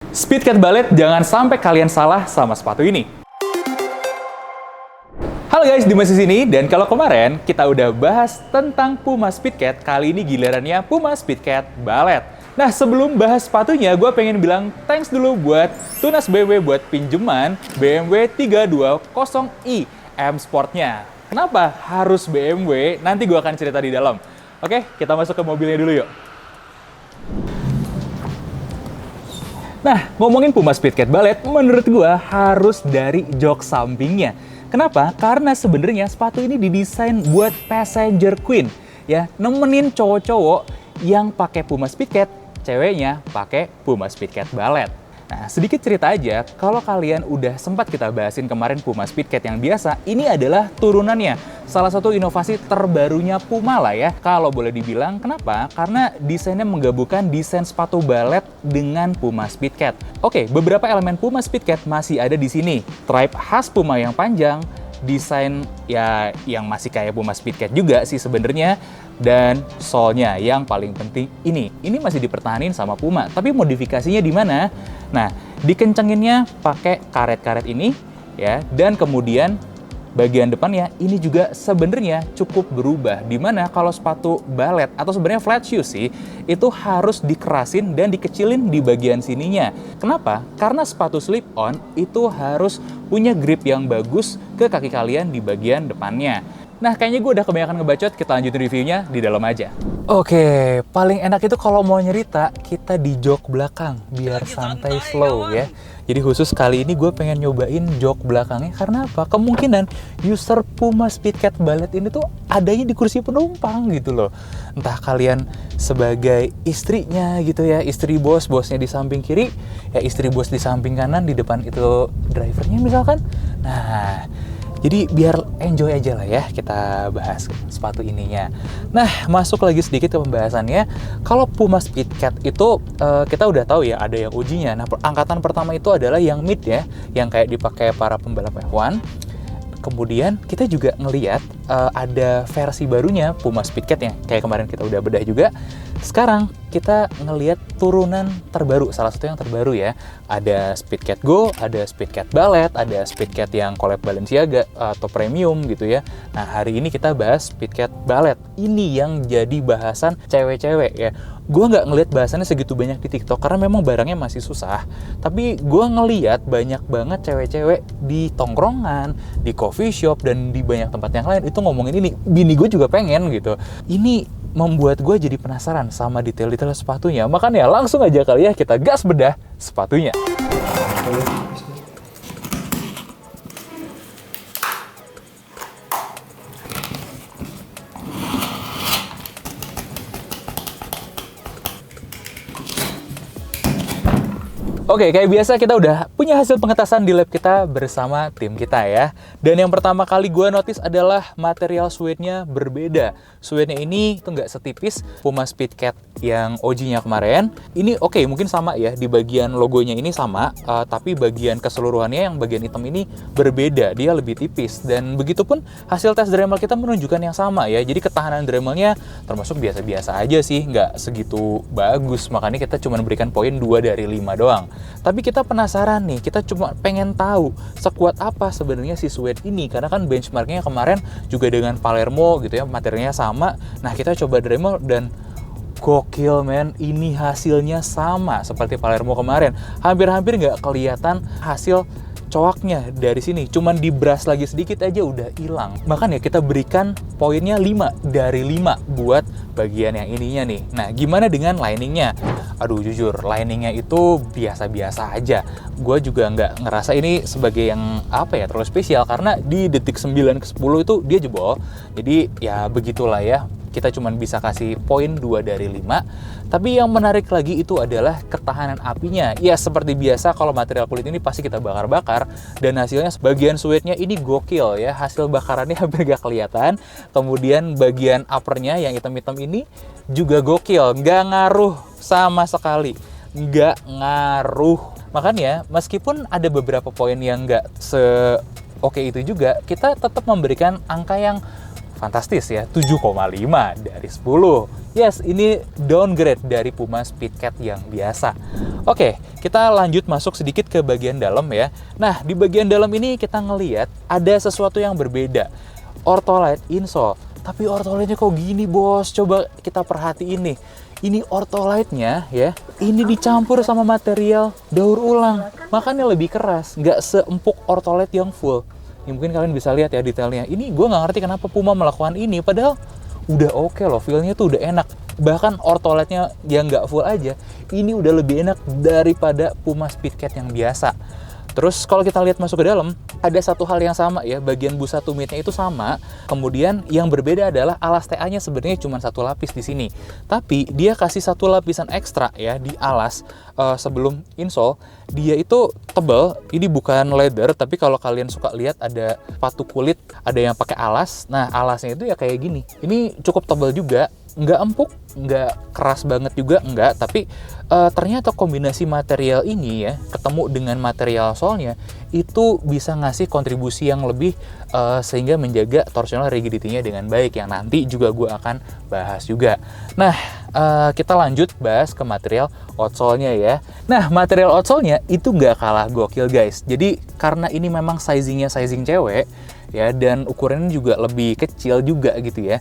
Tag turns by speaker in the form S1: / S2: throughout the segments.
S1: Speedcat Ballet, jangan sampai kalian salah sama sepatu ini. Halo guys, Dimas di sini. Dan kalau kemarin kita udah bahas tentang Puma Speedcat, kali ini gilirannya Puma Speedcat Ballet. Nah, sebelum bahas sepatunya, gue pengen bilang thanks dulu buat Tunas BMW buat pinjaman BMW 320i M Sportnya. Kenapa harus BMW? Nanti gue akan cerita di dalam. Oke, kita masuk ke mobilnya dulu yuk. Nah, ngomongin Puma Speedcat Ballet, menurut gua harus dari jok sampingnya. Kenapa? Karena sebenarnya sepatu ini didesain buat passenger queen, ya, nemenin cowok-cowok yang pakai Puma Speedcat, ceweknya pakai Puma Speedcat Ballet. Nah, sedikit cerita aja, kalau kalian udah sempat kita bahasin kemarin Puma Speedcat yang biasa, ini adalah turunannya. Salah satu inovasi terbarunya Puma lah ya, kalau boleh dibilang. Kenapa? Karena desainnya menggabungkan desain sepatu ballet dengan Puma Speedcat. Oke, beberapa elemen Puma Speedcat masih ada di sini. Stripe khas Puma yang panjang, desain ya yang masih kayak Puma Speedcat juga sih sebenarnya, dan sole-nya yang paling penting ini masih dipertahanin sama Puma, tapi modifikasinya di mana? Nah, dikencenginnya pakai karet-karet ini ya, dan kemudian bagian depannya ini juga sebenarnya cukup berubah, dimana kalau sepatu ballet atau sebenarnya flat shoes sih itu harus dikerasin dan dikecilin di bagian sininya. Kenapa? Karena sepatu slip on itu harus punya grip yang bagus ke kaki kalian di bagian depannya. Nah, kayaknya gue udah kebanyakan ngebacot, kita lanjutin reviewnya di dalam aja. Oke, paling enak itu kalau mau nyerita, kita di jok belakang, biar santai slow ya. Jadi khusus kali ini gue pengen nyobain jok belakangnya, karena apa? Kemungkinan user Puma Speedcat Ballet ini tuh adanya di kursi penumpang gitu loh. Entah kalian sebagai istrinya gitu ya, istri bos, bosnya di samping kiri, ya istri bos di samping kanan, di depan itu drivernya misalkan. Nah, jadi biar enjoy aja lah ya kita bahas sepatu ininya. Nah, masuk lagi sedikit ke pembahasannya. Kalau Puma Speedcat itu kita udah tahu ya ada yang ujinya. Nah, angkatan pertama itu adalah yang mid ya, yang kayak dipakai para pembalap F1. Kemudian kita juga ngeliat ada versi barunya Puma Speedcat yang kayak kemarin kita udah bedah juga. Sekarang kita ngeliat turunan terbaru, salah satu yang terbaru ya. Ada Speedcat Go, ada Speedcat Ballet, ada Speedcat yang collab Balenciaga atau premium gitu ya. Nah, hari ini kita bahas Speedcat Ballet. Ini yang jadi bahasan cewek-cewek ya. Gue nggak ngeliat bahasannya segitu banyak di TikTok karena memang barangnya masih susah. Tapi gue ngeliat banyak banget cewek-cewek di tongkrongan, di coffee shop, dan di banyak tempat yang lain itu ngomongin ini. Bini gue juga pengen gitu. Ini membuat gue jadi penasaran sama detail-detail sepatunya. Makanya langsung aja kali ya kita gas bedah sepatunya. Oke, kayak biasa kita udah punya hasil pengetasan di lab kita bersama tim kita ya. Dan yang pertama kali gue notice adalah material suede-nya berbeda. Suede-nya ini tuh nggak setipis Puma Speedcat yang OG-nya kemarin. Ini oke, mungkin sama ya, di bagian logonya ini sama, tapi bagian keseluruhannya yang bagian hitam ini berbeda, dia lebih tipis. Dan begitupun hasil tes Dremel kita menunjukkan yang sama ya. Jadi ketahanan Dremelnya termasuk biasa-biasa aja sih, nggak segitu bagus. Makanya kita cuma berikan poin 2 dari 5 doang. Tapi kita penasaran nih, kita cuma pengen tahu sekuat apa sebenarnya si suede ini, karena kan benchmarknya kemarin juga dengan Palermo gitu ya, materialnya sama. Nah, kita coba Dremel dan gokil men, ini hasilnya sama seperti Palermo kemarin. Hampir-hampir nggak kelihatan hasil coaknya dari sini, cuman dibras lagi sedikit aja udah hilang. Makanya kita berikan poinnya 5 dari 5 buat bagian yang ininya nih. Nah, gimana dengan liningnya? Aduh, jujur liningnya itu biasa-biasa aja. Gue juga nggak ngerasa ini sebagai yang apa ya, terlalu spesial, karena di detik 9 ke 10 itu dia jebol. Jadi ya begitulah ya, kita cuma bisa kasih poin 2 dari 5. Tapi yang menarik lagi itu adalah ketahanan apinya. Ya seperti biasa kalau material kulit ini pasti kita bakar-bakar, dan hasilnya bagian suede-nya ini gokil ya. Hasil bakarannya hampir gak kelihatan. Kemudian bagian uppernya yang hitam-hitam ini juga gokil, nggak ngaruh sama sekali, nggak ngaruh. Makanya meskipun ada beberapa poin yang nggak se-oke itu juga, kita tetap memberikan angka yang fantastis ya, 7,5 dari 10. Yes, ini downgrade dari Puma Speedcat yang biasa. Oke, kita lanjut masuk sedikit ke bagian dalam ya. Nah, di bagian dalam ini kita ngelihat ada sesuatu yang berbeda. Ortholite insole. Tapi ortholite-nya kok gini, bos? Coba kita perhatiin nih. Ini ortholite-nya ya, ini dicampur sama material daur ulang. Makanya lebih keras, nggak seempuk ortholite yang full. Ya, mungkin kalian bisa lihat ya detailnya. Ini gue nggak ngerti kenapa Puma melakukan ini, padahal udah oke loh, feel-nya tuh udah enak. Bahkan ortholite-nya yang nggak full aja, ini udah lebih enak daripada Puma Speedcat yang biasa. Terus kalau kita lihat masuk ke dalam, ada satu hal yang sama ya, bagian busa tumitnya itu sama. Kemudian yang berbeda adalah alas TA-nya sebenarnya cuma satu lapis di sini. Tapi dia kasih satu lapisan ekstra ya di alas sebelum insole. Dia itu tebal, ini bukan leather, tapi kalau kalian suka lihat ada sepatu kulit, ada yang pakai alas. Nah, alasnya itu ya kayak gini. Ini cukup tebal juga, nggak empuk, nggak keras banget juga, nggak. Tapi ternyata kombinasi material ini ya, ketemu dengan material solnya, itu bisa ngasih kontribusi yang lebih sehingga menjaga torsional rigidity-nya dengan baik, yang nanti juga gue akan bahas juga. Nah, kita lanjut bahas ke material outsole-nya ya. Nah, material outsole-nya itu nggak kalah gokil guys. Jadi karena ini memang sizing-nya sizing cewek ya, dan ukurannya juga lebih kecil juga gitu ya,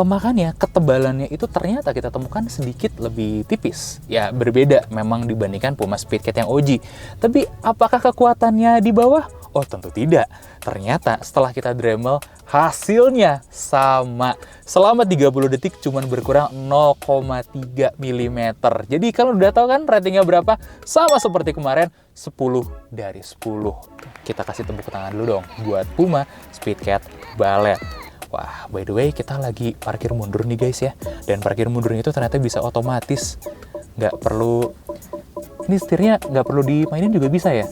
S1: makanya ketebalannya itu ternyata kita temukan sedikit lebih tipis ya, berbeda memang dibandingkan Puma Speedcat yang OG. Tapi apakah kekuatannya di bawah? Oh tentu tidak. Ternyata setelah kita Dremel, hasilnya sama. Selama 30 detik cuman berkurang 0,3 mm. Jadi kalian udah tahu kan ratingnya berapa? Sama seperti kemarin, 10 dari 10. Kita kasih tepuk tangan dulu dong buat Puma Speedcat Ballet. Wah, by the way, kita lagi parkir mundur nih guys ya. Dan parkir mundurnya itu ternyata bisa otomatis. Nggak perlu, ini setirnya nggak perlu dimainin juga bisa ya?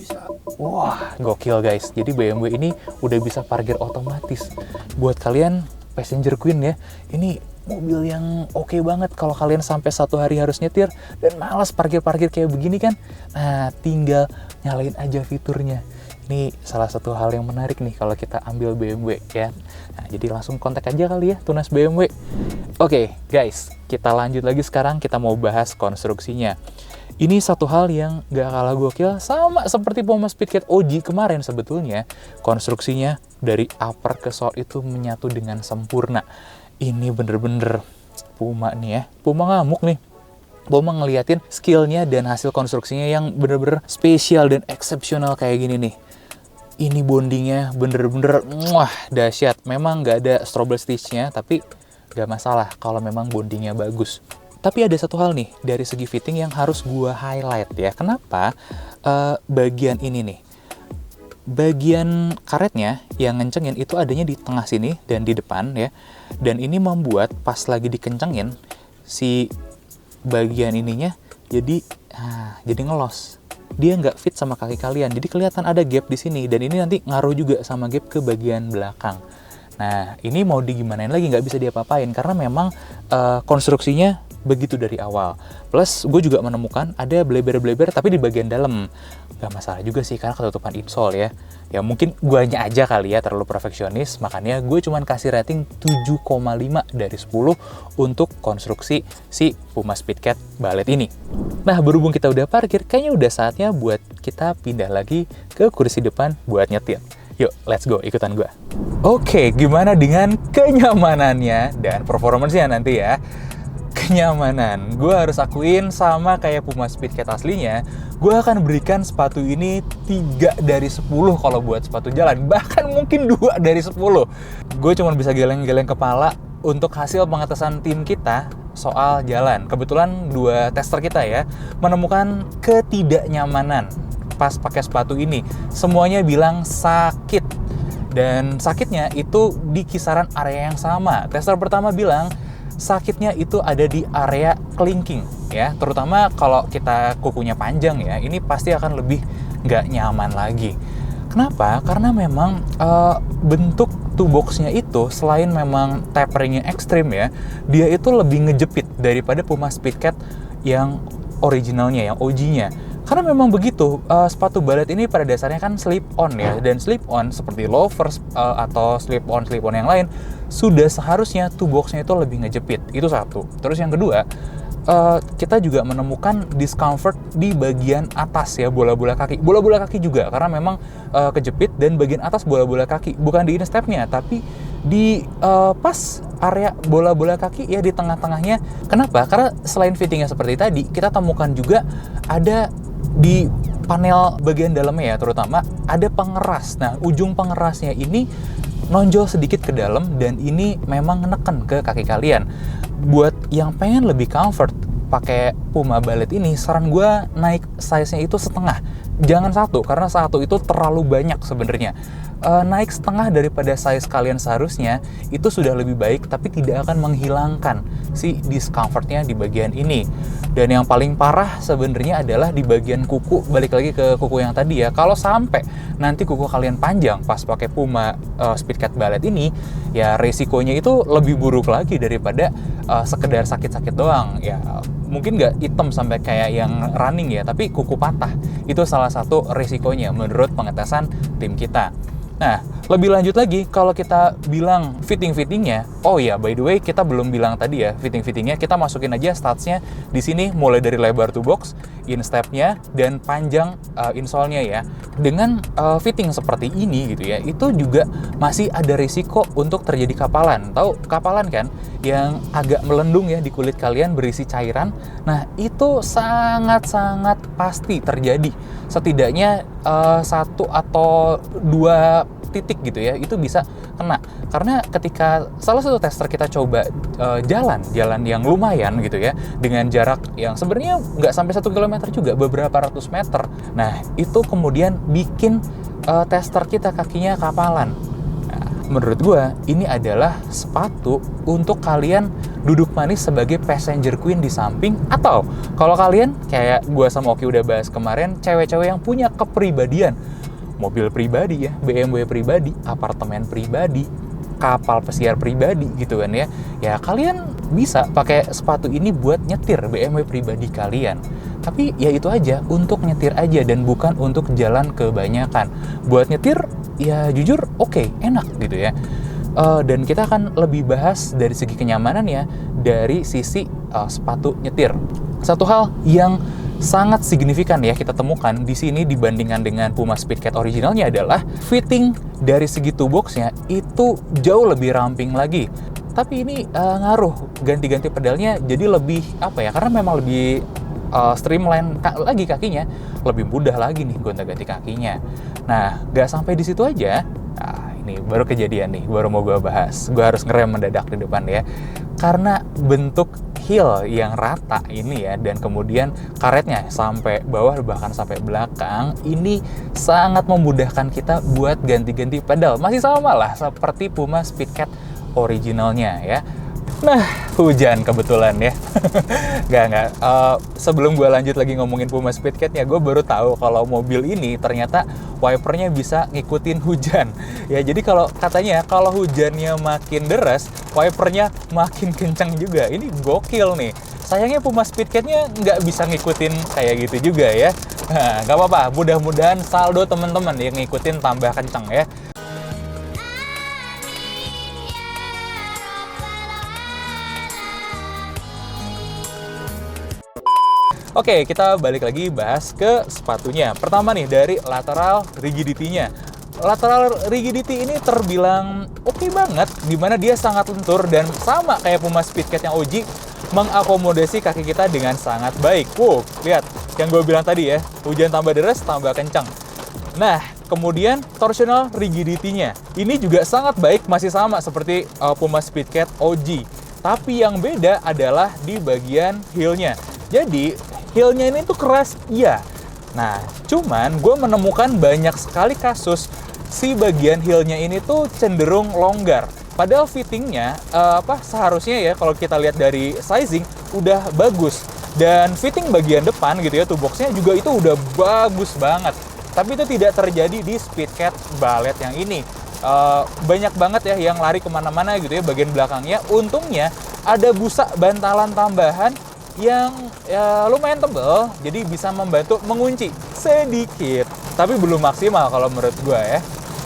S1: Wah, gokil guys. Jadi BMW ini udah bisa parkir otomatis. Buat kalian passenger queen ya, ini mobil yang oke banget kalau kalian sampai satu hari harus nyetir dan malas parkir-parkir kayak begini kan. Nah, tinggal nyalain aja fiturnya. Ini salah satu hal yang menarik nih kalau kita ambil BMW ya. Nah, jadi langsung kontak aja kali ya tunas BMW. Oke, guys, kita lanjut lagi sekarang, kita mau bahas konstruksinya. Ini satu hal yang gak kalah gokil, sama seperti Puma Speedcat OG kemarin sebetulnya. Konstruksinya dari upper ke sole itu menyatu dengan sempurna. Ini bener-bener Puma nih ya, Puma ngamuk nih. Puma ngeliatin skillnya dan hasil konstruksinya yang bener-bener spesial dan eksepsional kayak gini nih. Ini bondingnya bener-bener dahsyat. Memang gak ada strobe stitch-nya, tapi gak masalah kalau memang bondingnya bagus. Tapi ada satu hal nih, dari segi fitting yang harus gua highlight ya. Kenapa? Bagian ini nih. Bagian karetnya yang ngencengin itu adanya di tengah sini dan di depan ya. Dan ini membuat pas lagi dikencengin, si bagian ininya jadi ngelos. Dia nggak fit sama kaki kalian. Jadi kelihatan ada gap di sini. Dan ini nanti ngaruh juga sama gap ke bagian belakang. Nah, ini mau digimanain lagi, nggak bisa diapa-apain. Karena memang konstruksinya begitu dari awal. Plus gue juga menemukan ada bleber-bleber tapi di bagian dalam. Gak masalah juga sih karena ketutupan insole ya. Ya mungkin guanya aja kali ya terlalu perfeksionis, makanya gue cuman kasih rating 7,5 dari 10 untuk konstruksi si Puma Speedcat Ballet ini. Nah, berhubung kita udah parkir, kayaknya udah saatnya buat kita pindah lagi ke kursi depan buat nyetir. Yuk, let's go, ikutan gue. Oke, gimana dengan kenyamanannya dan performance-nya nanti ya? Kenyamanan, gue harus akuin sama kayak Puma Speedcat aslinya, gue akan berikan sepatu ini 3 dari 10 kalau buat sepatu jalan, bahkan mungkin 2 dari 10. Gue cuma bisa geleng-geleng kepala untuk hasil pengetesan tim kita soal jalan. Kebetulan 2 tester kita ya menemukan ketidaknyamanan pas pakai sepatu ini. Semuanya bilang sakit, dan sakitnya itu di kisaran area yang sama. Tester pertama bilang sakitnya itu ada di area kelingking ya, terutama kalau kita kukunya panjang ya, ini pasti akan lebih nggak nyaman lagi. Kenapa? Karena memang bentuk toe box-nya itu selain memang taperingnya ekstrim ya, dia itu lebih ngejepit daripada Puma Speedcat yang originalnya, yang OG-nya. Karena memang begitu, sepatu ballet ini pada dasarnya kan slip on ya, dan slip on seperti loafers atau slip on yang lain sudah seharusnya toe box-nya itu lebih ngejepit. Itu satu. Terus yang kedua, kita juga menemukan discomfort di bagian atas ya, bola-bola kaki juga, karena memang kejepit dan bagian atas bola-bola kaki, bukan di instepnya tapi di pas area bola-bola kaki ya, di tengah-tengahnya. Kenapa? Karena selain fittingnya seperti tadi, kita temukan juga ada di panel bagian dalamnya ya, terutama ada pengeras. Nah, ujung pengerasnya ini nonjol sedikit ke dalam, dan ini memang neken ke kaki kalian. Buat yang pengen lebih comfort pakai Puma Ballet ini, saran gue naik size-nya itu setengah. Jangan satu, karena satu itu terlalu banyak sebenarnya. Naik setengah daripada size kalian seharusnya itu sudah lebih baik, tapi tidak akan menghilangkan si discomfortnya di bagian ini. Dan yang paling parah sebenarnya adalah di bagian kuku. Balik lagi ke kuku yang tadi ya, kalau sampai nanti kuku kalian panjang pas pakai Puma Speedcat Ballet ini, ya resikonya itu lebih buruk lagi daripada sekedar sakit-sakit doang ya. Mungkin nggak hitam sampai kayak yang running ya, tapi kuku patah itu salah satu resikonya menurut pengetesan tim kita. Nah, lebih lanjut lagi, kalau kita bilang fitting-fittingnya, oh ya, by the way, kita belum bilang tadi ya, fitting-fittingnya, kita masukin aja statsnya di sini, mulai dari lebar toe box, instepnya, dan panjang insole-nya ya. Dengan fitting seperti ini gitu ya, itu juga masih ada risiko untuk terjadi kapalan. Tahu kapalan kan? Yang agak melendung ya di kulit kalian, berisi cairan. Nah, itu sangat-sangat pasti terjadi. Setidaknya 1 atau 2 titik gitu ya, itu bisa kena. Karena ketika salah satu tester kita coba jalan yang lumayan gitu ya, dengan jarak yang sebenarnya nggak sampai 1 kilometer juga, beberapa ratus meter. Nah, itu kemudian bikin tester kita kakinya kapalan. Nah, menurut gue ini adalah sepatu untuk kalian duduk manis sebagai passenger queen di samping, atau kalau kalian kayak gue sama Oki udah bahas kemarin, cewek-cewek yang punya kepribadian, mobil pribadi ya, BMW pribadi, apartemen pribadi, kapal pesiar pribadi gitu kan ya. Ya kalian bisa pakai sepatu ini buat nyetir BMW pribadi kalian. Tapi ya itu aja, untuk nyetir aja dan bukan untuk jalan kebanyakan. Buat nyetir ya jujur oke, enak gitu ya. Dan kita akan lebih bahas dari segi kenyamanan ya, dari sisi sepatu nyetir. Satu hal yang sangat signifikan ya kita temukan di sini dibandingkan dengan Puma Speedcat originalnya adalah fitting dari segi toe box-nya itu jauh lebih ramping lagi. Tapi ini ngaruh, ganti-ganti pedalnya jadi lebih apa ya, karena memang lebih streamline lagi kakinya, lebih mudah lagi nih gonta-ganti kakinya. Nah, nggak sampai di situ aja. Nah, ini baru kejadian nih, baru mau gue bahas. Gue harus ngerem mendadak di depan ya. Karena bentuk heel yang rata ini ya, dan kemudian karetnya sampai bawah bahkan sampai belakang, ini sangat memudahkan kita buat ganti-ganti pedal. Masih sama lah seperti Puma Speedcat originalnya ya. Nah, hujan kebetulan ya. Nggak. Sebelum gue lanjut lagi ngomongin Puma Speedcat-nya, gue baru tahu kalau mobil ini ternyata wipernya bisa ngikutin hujan. Ya, jadi kalau katanya kalau hujannya makin deras, wipernya makin kencang juga. Ini gokil nih. Sayangnya Puma Speedcat-nya nggak bisa ngikutin kayak gitu juga ya. Nah, nggak apa-apa. Mudah-mudahan saldo teman-teman yang ngikutin tambah kencang ya. Oke, kita balik lagi bahas ke sepatunya. Pertama nih, dari lateral rigidity-nya. Lateral rigidity ini terbilang oke banget, dimana dia sangat lentur dan sama kayak Puma Speedcat yang OG, mengakomodasi kaki kita dengan sangat baik. Wow, lihat yang gue bilang tadi ya, hujan tambah deras, tambah kencang. Nah, kemudian torsional rigidity-nya. Ini juga sangat baik, masih sama seperti Puma Speedcat OG. Tapi yang beda adalah di bagian heel-nya. Jadi, heel-nya ini tuh keras, iya. Nah, cuman gue menemukan banyak sekali kasus si bagian heel-nya ini tuh cenderung longgar. Padahal fittingnya, seharusnya ya kalau kita lihat dari sizing, udah bagus. Dan fitting bagian depan gitu ya, toe box-nya juga itu udah bagus banget. Tapi itu tidak terjadi di Speedcat Ballet yang ini. Banyak banget ya yang lari kemana-mana gitu ya bagian belakangnya. Untungnya ada busa bantalan tambahan yang ya lumayan tebal, jadi bisa membantu mengunci sedikit, tapi belum maksimal kalau menurut gue ya.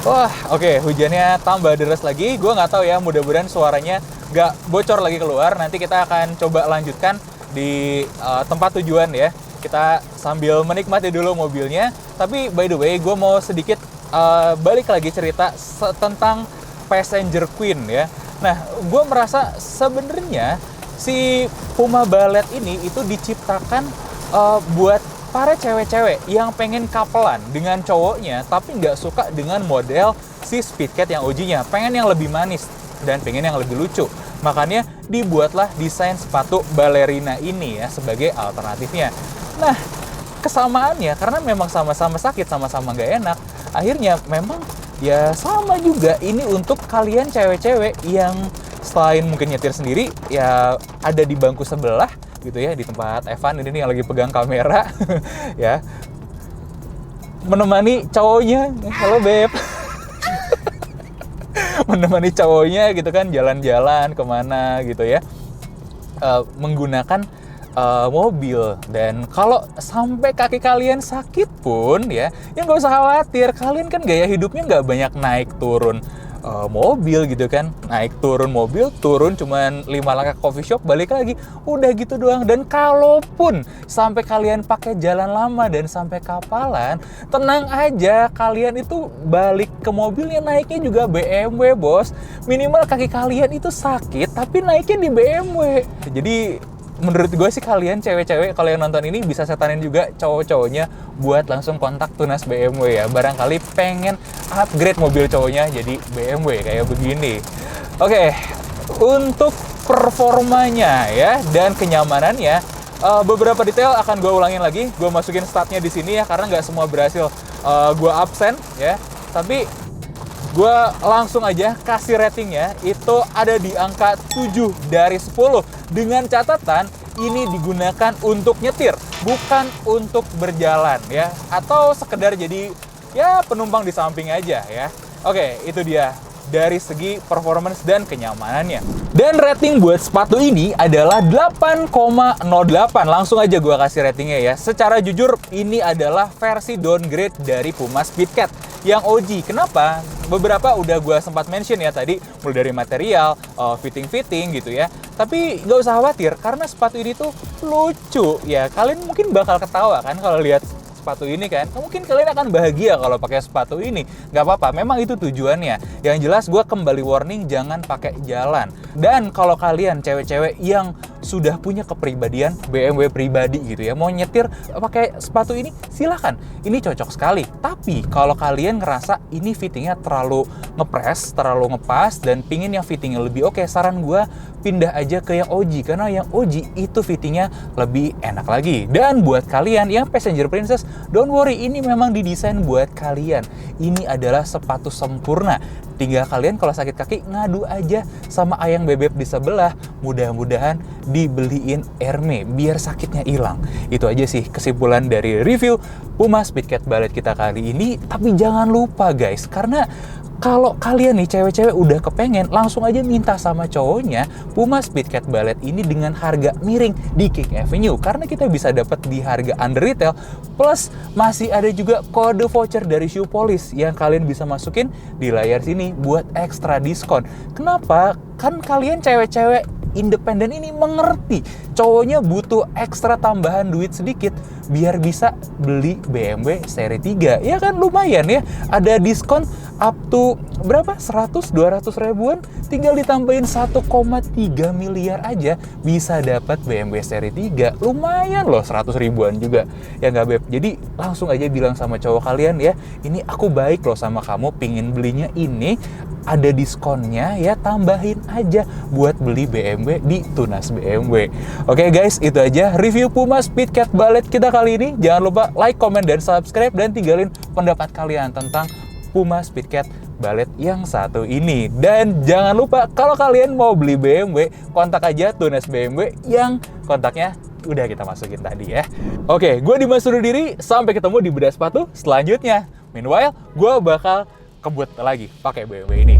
S1: Wah, oke, hujannya tambah deras lagi. Gue nggak tahu ya, mudah-mudahan suaranya nggak bocor lagi keluar. Nanti kita akan coba lanjutkan di tempat tujuan ya. Kita sambil menikmati dulu mobilnya. Tapi by the way, gue mau sedikit balik lagi cerita tentang Passenger Queen ya. Nah, gue merasa sebenarnya si Puma Ballet ini itu diciptakan buat para cewek-cewek yang pengen kapelan dengan cowoknya tapi nggak suka dengan model si Speedcat yang OG-nya. Pengen yang lebih manis dan pengen yang lebih lucu. Makanya dibuatlah desain sepatu balerina ini ya sebagai alternatifnya. Nah, kesamaannya karena memang sama-sama sakit, sama-sama nggak enak. Akhirnya memang ya sama juga ini untuk kalian cewek-cewek yang selain mungkin nyetir sendiri, ya ada di bangku sebelah gitu ya, di tempat Evan ini yang lagi pegang kamera ya, menemani cowoknya, halo beb, menemani cowoknya gitu kan, jalan-jalan kemana gitu ya, menggunakan mobil. Dan kalau sampai kaki kalian sakit pun ya nggak usah khawatir, kalian kan gaya hidupnya nggak banyak naik turun mobil gitu kan, naik turun mobil, turun cuman 5 langkah coffee shop, balik lagi, udah gitu doang. Dan kalaupun sampai kalian pakai jalan lama dan sampai kapalan, tenang aja, kalian itu balik ke mobilnya naiknya juga BMW bos. Minimal kaki kalian itu sakit tapi naiknya di BMW. Jadi menurut gue sih kalian cewek-cewek kalau yang nonton ini bisa setanin juga cowok-cowoknya buat langsung kontak Tunas BMW ya. Barangkali pengen upgrade mobil cowoknya jadi BMW kayak begini. Oke, untuk performanya ya dan kenyamanannya, beberapa detail akan gue ulangin lagi. Gue masukin statnya di sini ya karena nggak semua berhasil gue absen ya. Tapi gue langsung aja kasih ratingnya, itu ada di angka 7 dari 10. Dengan catatan, ini digunakan untuk nyetir, bukan untuk berjalan ya. Atau sekedar jadi ya penumpang di samping aja ya. Oke, itu dia dari segi performance dan kenyamanannya. Dan rating buat sepatu ini adalah 8,08. Langsung aja gue kasih ratingnya ya. Secara jujur, ini adalah versi downgrade dari Puma Speedcat yang OG. Kenapa? Beberapa udah gue sempat mention ya tadi, mulai dari material, fitting-fitting gitu ya. Tapi nggak usah khawatir, karena sepatu ini tuh lucu ya. Kalian mungkin bakal ketawa kan kalau lihat sepatu ini kan. Mungkin kalian akan bahagia kalau pakai sepatu ini. Nggak apa-apa, memang itu tujuannya. Yang jelas gue kembali warning, jangan pakai jalan. Dan kalau kalian cewek-cewek yang sudah punya kepribadian BMW pribadi gitu ya, mau nyetir pakai sepatu ini, silahkan. Ini cocok sekali. Tapi kalau kalian ngerasa ini fittingnya terlalu ngepres, terlalu ngepas, dan pingin yang fittingnya lebih oke, saran gue pindah aja ke yang OG. Karena yang OG itu fittingnya lebih enak lagi. Dan buat kalian yang Passenger Princess, don't worry, ini memang didesain buat kalian. Ini adalah sepatu sempurna. Tinggal kalian kalau sakit kaki ngadu aja sama ayang bebek di sebelah. Mudah-mudahan dibeliin Hermes biar sakitnya hilang. Itu aja sih kesimpulan dari review Puma Speedcat Ballet kita kali ini. Tapi jangan lupa guys, karena kalau kalian nih cewek-cewek udah kepengen, langsung aja minta sama cowoknya Puma Speedcat Ballet ini dengan harga miring di King Avenue. Karena kita bisa dapat di harga under retail, plus masih ada juga kode voucher dari Shoe Police yang kalian bisa masukin di layar sini buat ekstra diskon. Kenapa? Kan kalian cewek-cewek independen ini mengerti cowoknya butuh ekstra tambahan duit sedikit biar bisa beli BMW seri 3. Ya kan lumayan ya, ada diskon up to berapa? 100-200 ribuan, tinggal ditambahin 1,3 miliar aja bisa dapat BMW seri 3. Lumayan loh, 100 ribuan juga ya nggak beb? Jadi langsung aja bilang sama cowok kalian ya, ini aku baik loh sama kamu, pingin belinya ini, ada diskonnya ya, tambahin aja buat beli BMW di Tunas BMW. Oke guys, itu aja review Puma Speedcat Ballet kita kali ini. Jangan lupa like, comment, dan subscribe, dan tinggalin pendapat kalian tentang Puma Speedcat Ballet yang satu ini. Dan jangan lupa kalau kalian mau beli BMW, kontak aja Tunas BMW yang kontaknya udah kita masukin tadi ya. Oke, gue Dimas undur diri, sampai ketemu di bedah sepatu selanjutnya. Meanwhile, gue bakal kebut lagi pakai BMW ini.